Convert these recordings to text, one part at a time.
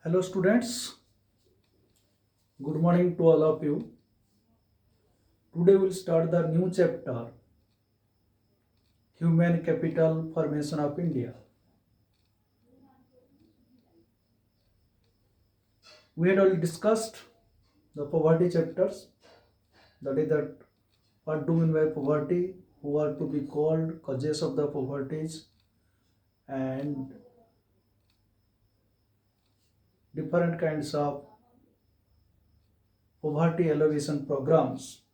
Hello students, good morning to all of you. Today we'll start the new chapter, Human Capital Formation of India. We had already discussed the poverty chapters, that is that what do we mean by poverty, who are to be called, causes of the poverties, and different kinds of poverty alleviation programs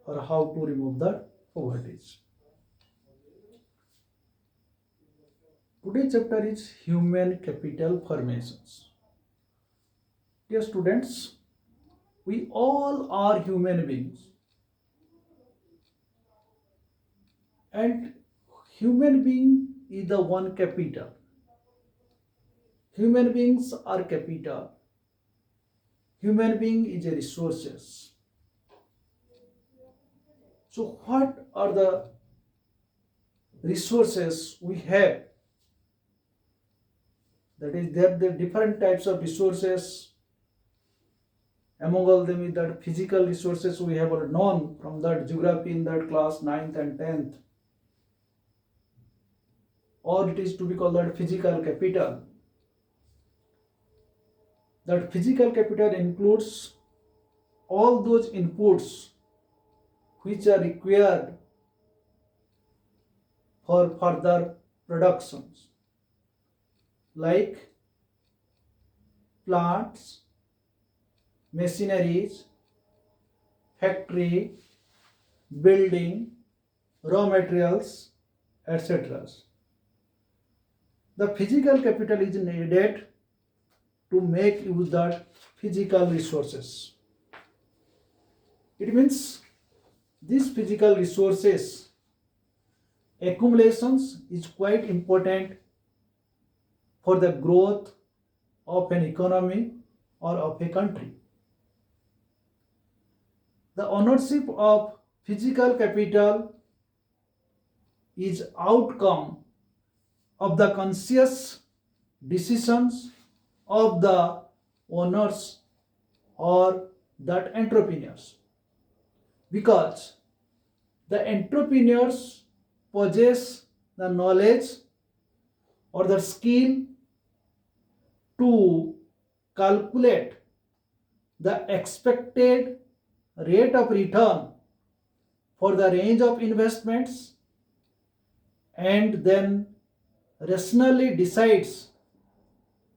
or how to remove the poverties. Today's chapter is Human Capital Formations. Dear students, we all are human beings, and human being is the one capital. Human beings are capital. Human being is a resources. So what are the resources we have? That is, there are the different types of resources. Among all them is that physical resources we have already known from that geography in that class 9th and 10th. Or it is to be called that physical capital. That physical capital includes all those inputs which are required for further productions, like plants, machineries, factory, building, raw materials, etc. The physical capital is needed to make use that physical resources. It means these physical resources accumulations is quite important for the growth of an economy or of a country. The ownership of physical capital is outcome of the conscious decisions of the owners or that entrepreneurs, because the entrepreneurs possess the knowledge or the skill to calculate the expected rate of return for the range of investments, and then rationally decides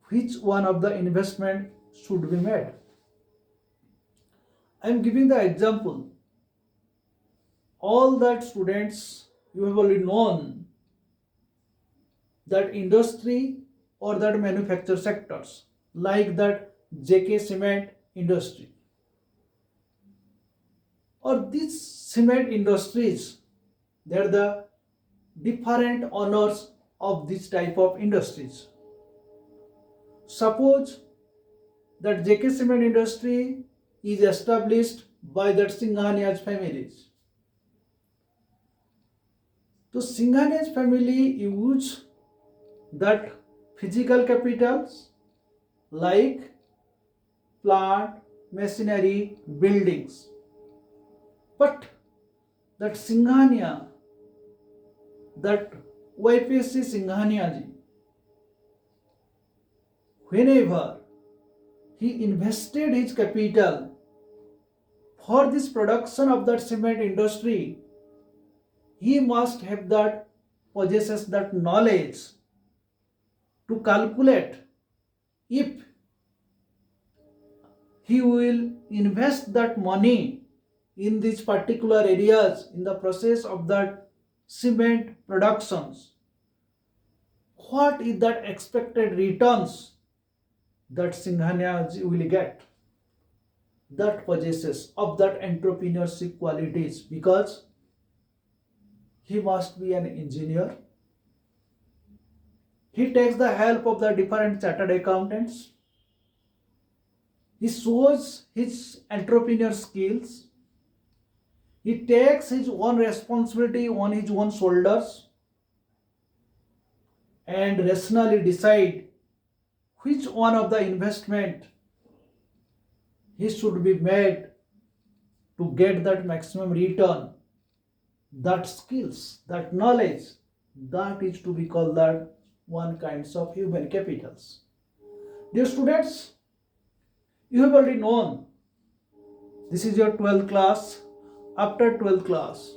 which one of the investment should be made. I am giving the example. All that students, you have already known that industry or that manufacture sectors, like that JK cement industry or these cement industries, they are the different owners of this type of industries. Suppose that JK cement industry is established by that Singhania's families. So Singhania's family use that physical capitals like plant, machinery, buildings. But that Singhania, that YPSC Singhania ji, whenever he invested his capital for this production of that cement industry, he must have that, possesses that knowledge to calculate if he will invest that money in these particular areas in the process of that cement productions, what is that expected returns that Singhania will get, that possesses of that entrepreneurship qualities, because he must be an engineer. He takes the help of the different chartered accountants. He shows his entrepreneur skills. He takes his own responsibility on his own shoulders and rationally decide which one of the investment he should be made to get that maximum return, that skills, that knowledge, that is to be called that one kinds of human capitals. Dear students, you have already known this is your 12th class. After 12th class,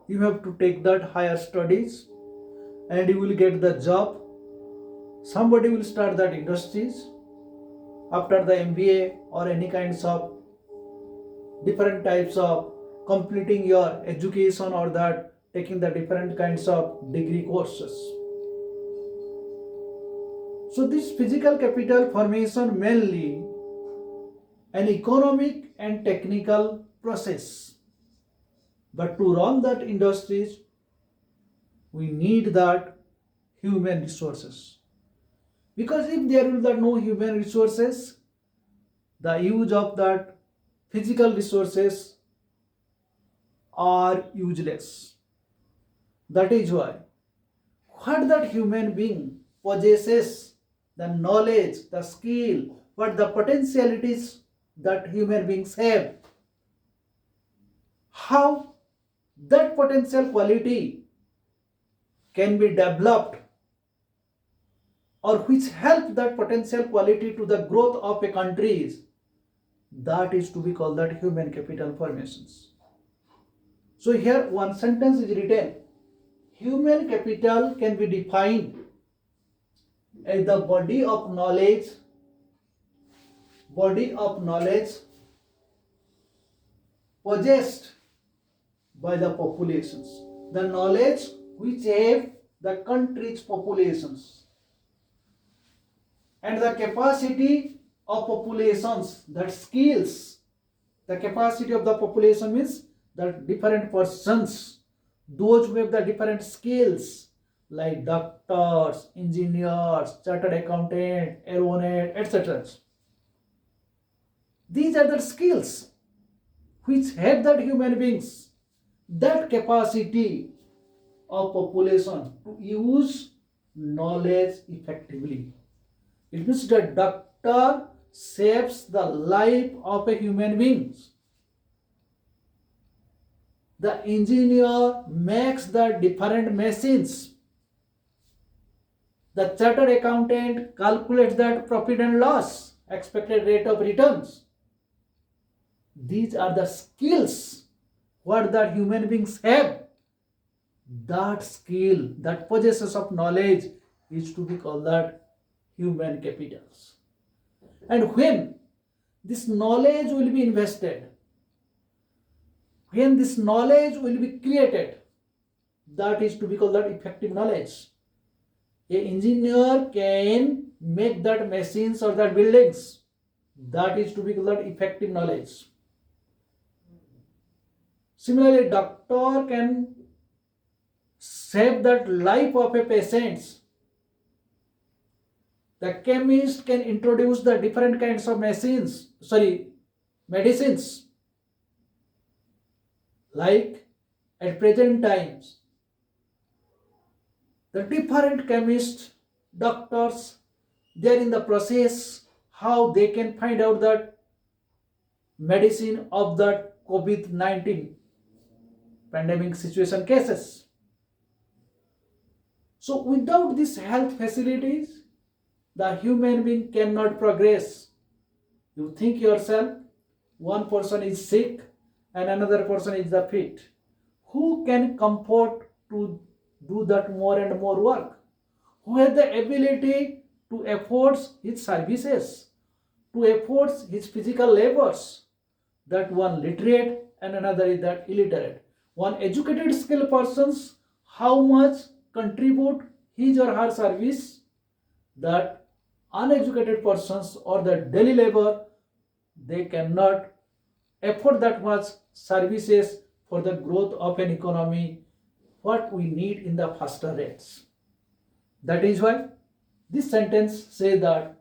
you have to take that higher studies and you will get the job. Somebody will start that industries after the MBA or any kinds of different types of completing your education or that taking the different kinds of degree courses. So this physical capital formation mainly an economic and technical process. But to run that industries, we need that human resources. Because if there will be no human resources, the use of that physical resources are useless. That is why what that human being possesses, the knowledge, the skill, what the potentialities that human beings have, how that potential quality can be developed or which help that potential quality to the growth of a country, that is to be called that human capital formations. So here one sentence is written, human capital can be defined as the body of knowledge possessed by the populations, the knowledge which have the country's populations, and the capacity of populations, that skills, the capacity of the population means that different persons, those who have the different skills like doctors, engineers, chartered accountant, aeronaut, etc. These are the skills which have that human beings that capacity of population to use knowledge effectively. It means the doctor saves the life of a human being. The engineer makes the different machines. The chartered accountant calculates that profit and loss, expected rate of returns. These are the skills what the human beings have. That skill, that possesses of knowledge is to be called that human capitals. And when this knowledge will be invested, when this knowledge will be created, that is to be called that effective knowledge. An engineer can make that machines or that buildings, that is to be called that effective knowledge. Similarly, doctor can save that life of a patient. The chemist can introduce the different kinds of medicines. Like at present times, the different chemists, doctors, they are in the process how they can find out that medicine of that COVID-19 pandemic situation cases. So without these health facilities, the human being cannot progress. You think yourself, one person is sick and another person is the fit. Who can comfort to do that more and more work? Who has the ability to afford his services, to afford his physical labors? That one literate and another is that illiterate. One educated skilled persons, how much contribute his or her service, that uneducated persons or the daily labor, they cannot afford that much services for the growth of an economy what we need in the faster rates. That is why this sentence says that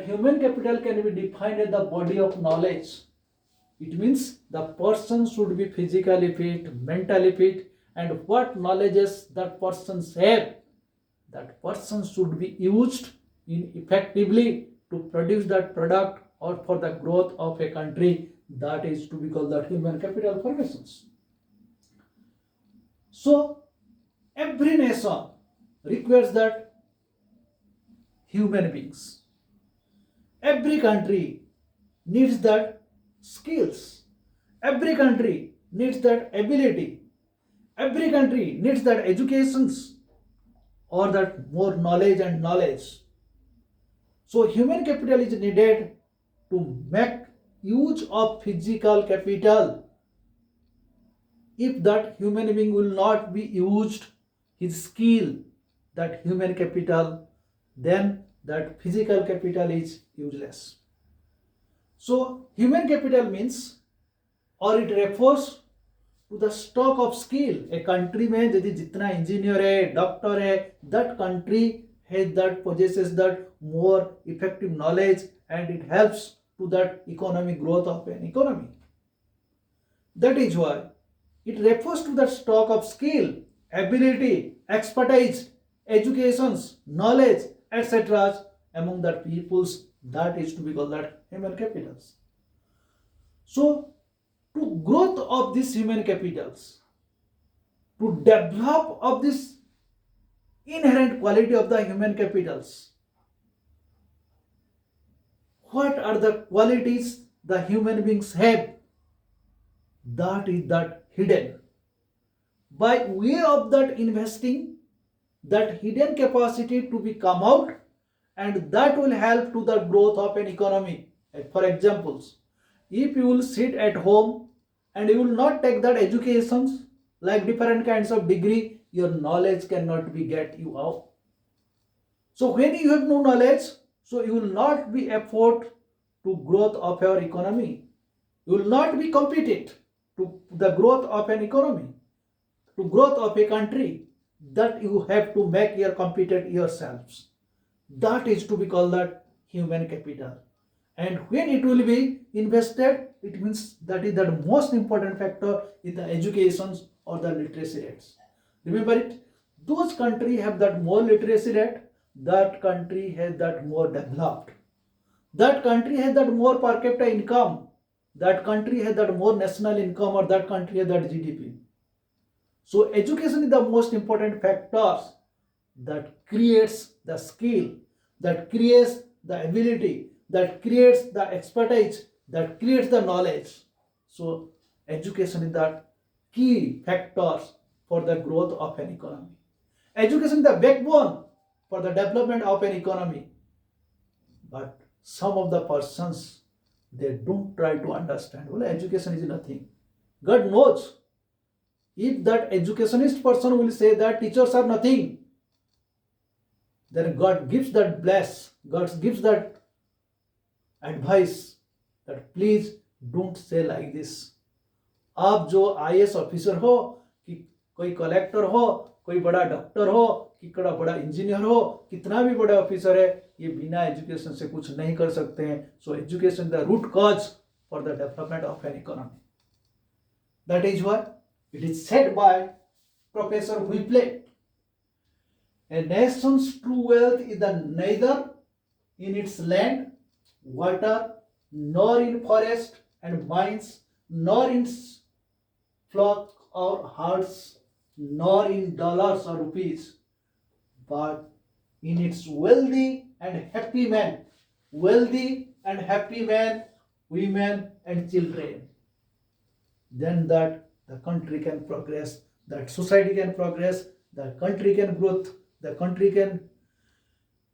human capital can be defined as the body of knowledge. It means the person should be physically fit, mentally fit, and what knowledges that persons have, that person should be used in effectively to produce that product or for the growth of a country, that is to be called the human capital formations. So every nation requires that human beings. Every country needs that skills. Every country needs that ability. Every country needs that educations or that more knowledge and knowledge. So human capital is needed to make use of physical capital. If that human being will not be used his skill, that human capital, then that physical capital is useless. So human capital means or it refers to the stock of skill. A country में यदि जितना engineer है doctor है that country has that possesses that more effective knowledge and it helps to that economic growth of an economy. That is why it refers to the stock of skill, ability, expertise, educations, knowledge, etc. among the peoples, that is to be called that human capitals. So to growth of these human capitals, to develop of this inherent quality of the human capitals, what are the qualities the human beings have, that is that hidden. By way of that investing, that hidden capacity to be come out, and that will help to the growth of an economy. For examples, if you will sit at home and you will not take that educations like different kinds of degree, your knowledge cannot be get you out. So when you have no knowledge, so you will not be effort to growth of your economy. You will not be competent to the growth of an economy, to growth of a country, that you have to make your competent yourselves. That is to be called that human capital. And when it will be invested, it means that is the most important factor in the educations or the literacy rates. Remember it, those countries have that more literacy rate, that country has that more developed. That country has that more per capita income, that country has that more national income, or that country has that GDP. So education is the most important factors that creates the skill, that creates the ability, that creates the expertise, that creates the knowledge. So education is the key factors for the growth of an economy. Education is the backbone for the development of an economy. But some of the persons, they don't try to understand. Well, education is nothing. God knows. If that educationist person will say that teachers are nothing, then God gives that bless, God gives that advice that please don't say like this. आप जो IAS officer हो कि कोई collector हो, कोई बड़ा doctor हो, कि बड़ा इंजीनियर हो, कितना भी बड़ा ऑफिसर है, ये बिना एजुकेशन से कुछ नहीं कर सकते हैं. So education the root cause for the development of an economy. That is why it is said by Professor Whipple, a nation's true wealth is neither in its land, water, nor in forest and mines, nor in flock or herds, nor in dollars or rupees, but in its wealthy and happy men, women and children. Then that the country can progress, that society can progress, the country can growth, the country can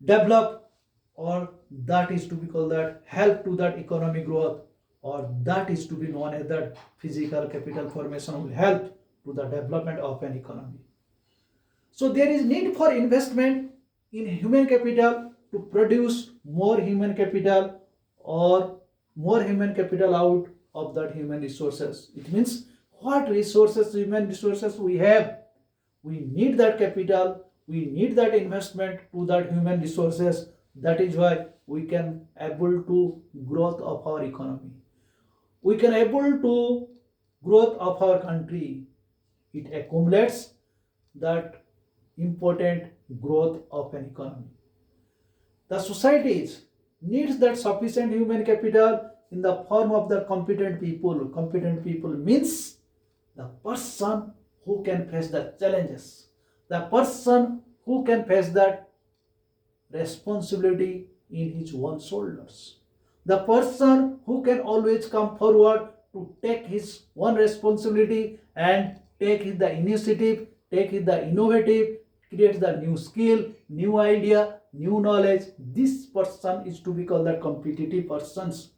develop, or that is to be called that help to that economic growth, or that is to be known as that physical capital formation will help to the development of an economy. So there is need for investment in human capital to produce more human capital or more human capital out of that human resources. It means what resources, human resources we have, we need that capital, we need that investment to that human resources. That is why we can able to growth of our economy, we can able to growth of our country. It accumulates that important growth of an economy. The societies needs that sufficient human capital in the form of the competent people. Competent people means the person who can face the challenges, the person who can face that responsibility in his own shoulders, the person who can always come forward to take his own responsibility and take the initiative, take the innovative, create the new skill, new idea, new knowledge. This person is to be called the competitive persons.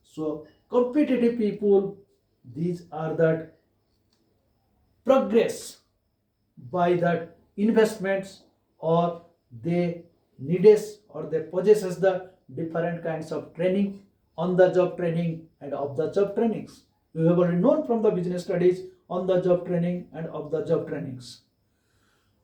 So competitive people, these are that progress by that investments, or they needs or they possesses the different kinds of training, on the job training and off the job trainings. You have already known from the business studies on the job training and off the job trainings.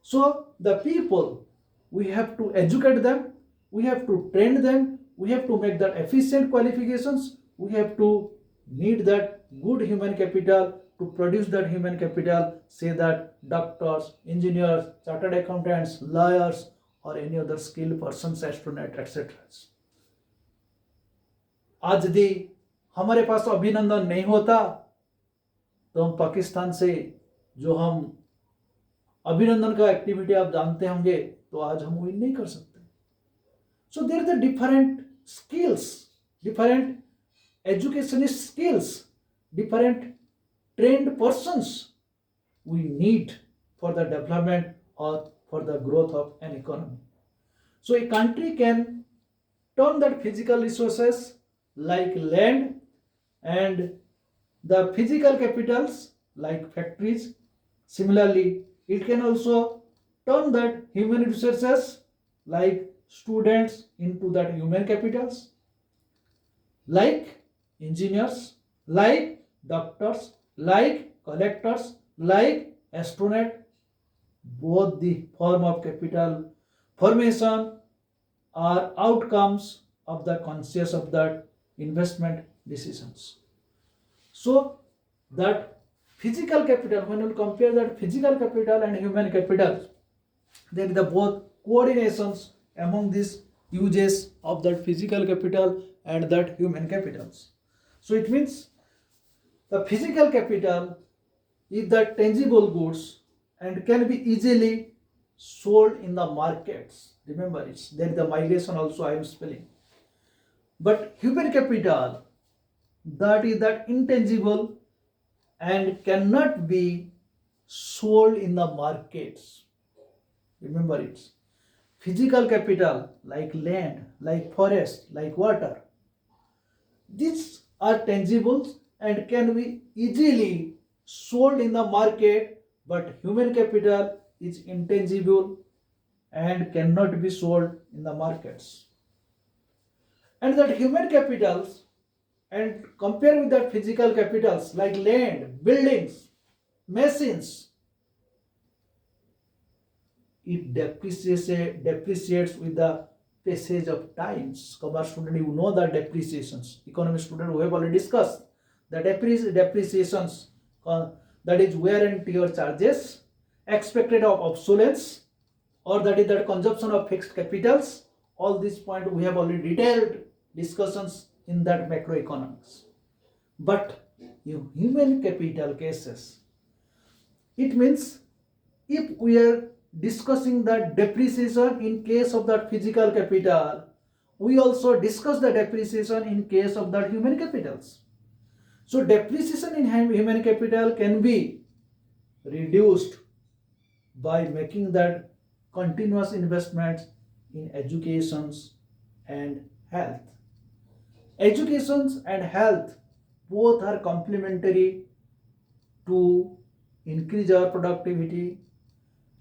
So the people, we have to educate them, we have to train them, we have to make that efficient qualifications, we have to need that good human capital to produce that human capital, say that doctors, engineers, chartered accountants, lawyers, or any other skilled persons, astronaut, etc. आज यदि हमारे पास अभिनंदन नहीं होता तो हम पाकिस्तान से जो हम अभिनंदन का एक्टिविटी आप जानते होंगे तो आज हम विन नहीं कर सकते. So there the different skills, different educationist skills, different trained persons we need for the development or for the growth of an economy. So a country can turn that physical resources like land and the physical capitals like factories. Similarly, it can also turn that human resources like students into that human capitals, like engineers, like doctors, like collectors, like astronaut. Both the form of capital formation are outcomes of the conscious of that investment decisions. So that physical capital, when we compare that physical capital and human capital, there is the both coordinations among these uses of that physical capital and that human capitals. So it means the physical capital is the tangible goods and can be easily sold in the markets. Remember, it's there the migration also I am spelling. But human capital, that is that intangible and cannot be sold in the markets. Remember, it's physical capital like land, like forest, like water. These are tangibles and can be easily sold in the market, but human capital is intangible and cannot be sold in the markets. And that human capitals, and compare with that physical capitals like land, buildings, machines, it depreciates with the passage of times. Commerce student, you know the depreciations. Economic student, we have already discussed the depreciations, that is wear and tear charges, expected of obsolescence, or that is the consumption of fixed capitals. All these points we have already detailed discussions in that macroeconomics. But in human capital cases, it means if we are discussing the depreciation in case of that physical capital, we also discuss the depreciation in case of that human capitals. So depreciation in human capital can be reduced by making that continuous investments in educations and health. Educations and health both are complementary to increase our productivity,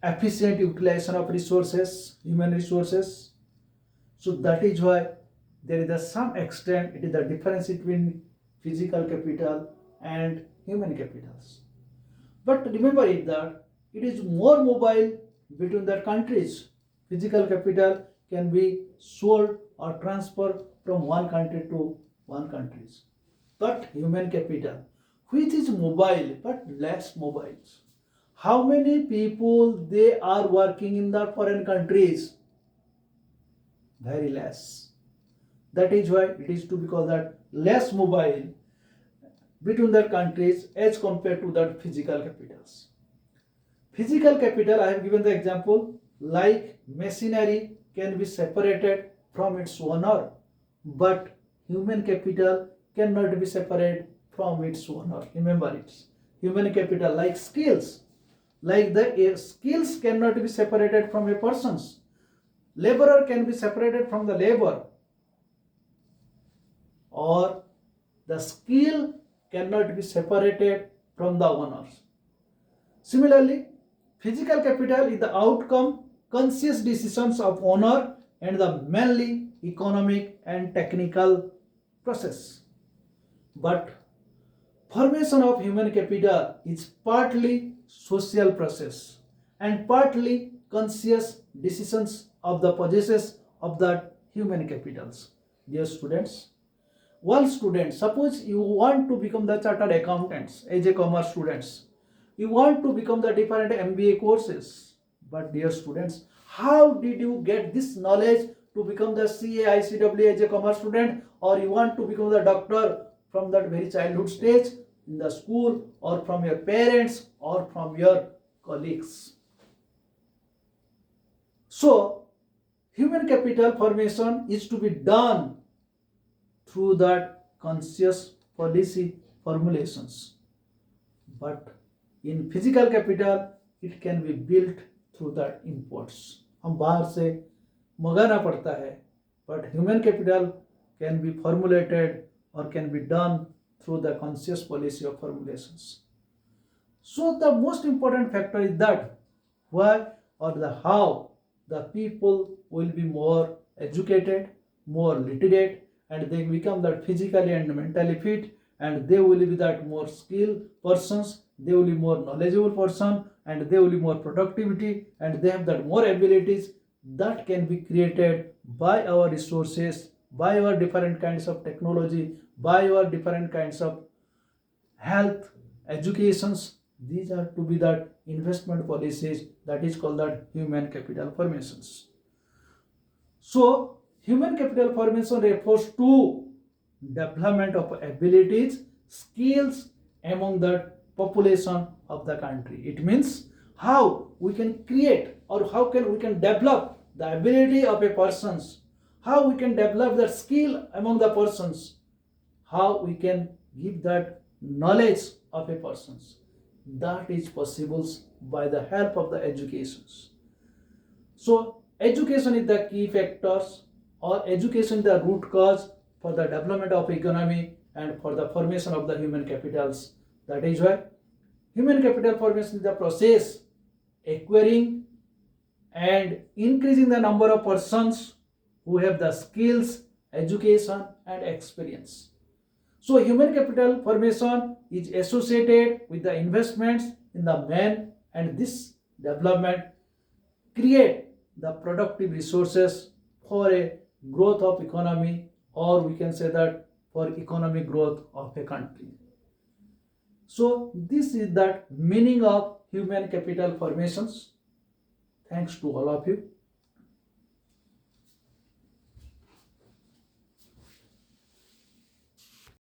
efficient utilization of resources, human resources. So that is why there is a some extent it is the difference between physical capital and human capitals. But remember it that it is more mobile between the countries. Physical capital can be sold or transferred from one country to one country. But human capital, which is mobile but less mobile. How many people they are working in the foreign countries? Very less. That is why it is to be called that less mobile between the countries as compared to that physical capitals. Physical capital, I have given the example, like machinery can be separated from its owner, but human capital cannot be separated from its owner. Remember it. Human capital, like skills, like the skills cannot be separated from a person's. Laborer can be separated from the labor, or the skill cannot be separated from the owners. Similarly, physical capital is the outcome, conscious decisions of owner and the mainly economic and technical process. But formation of human capital is partly social process and partly conscious decisions of the possessors of that human capitals. Dear students, one student, suppose you want to become the chartered accountants as a commerce students, you want to become the different MBA courses, but dear students, how did you get this knowledge to become the CA ICW as a commerce student, or you want to become the doctor from that very childhood stage in the school, or from your parents, or from your colleagues? So human capital formation is to be done through that conscious policy formulations, but in physical capital it can be built through that imports. हम बाहर से मंगाना पड़ता है, but human capital can be formulated और can be done through the conscious policy of formulations. So the most important factor is that why or the how the people will be more educated, more literate, and they become that physically and mentally fit, and they will be that more skilled persons, they will be more knowledgeable person, and they will be more productivity, and they have that more abilities that can be created by our resources, by our different kinds of technology, by our different kinds of health, educations. These are to be that investment policies that is called that human capital formations. So human capital formation refers to development of abilities, skills among the population of the country. It means how we can create or how can we can develop the ability of a person's, how we can develop the skill among the persons, how we can give that knowledge of a person's. That is possible by the help of the educations. So education is the key factors, or education is the root cause for the development of economy and for the formation of the human capitals. That is why human capital formation is the process acquiring and increasing the number of persons who have the skills, education and experience. So human capital formation is associated with the investments in the man, and this development create the productive resources for a growth of economy, or we can say that for economic growth of a country. So this is that meaning of human capital formations. Thanks to all of you.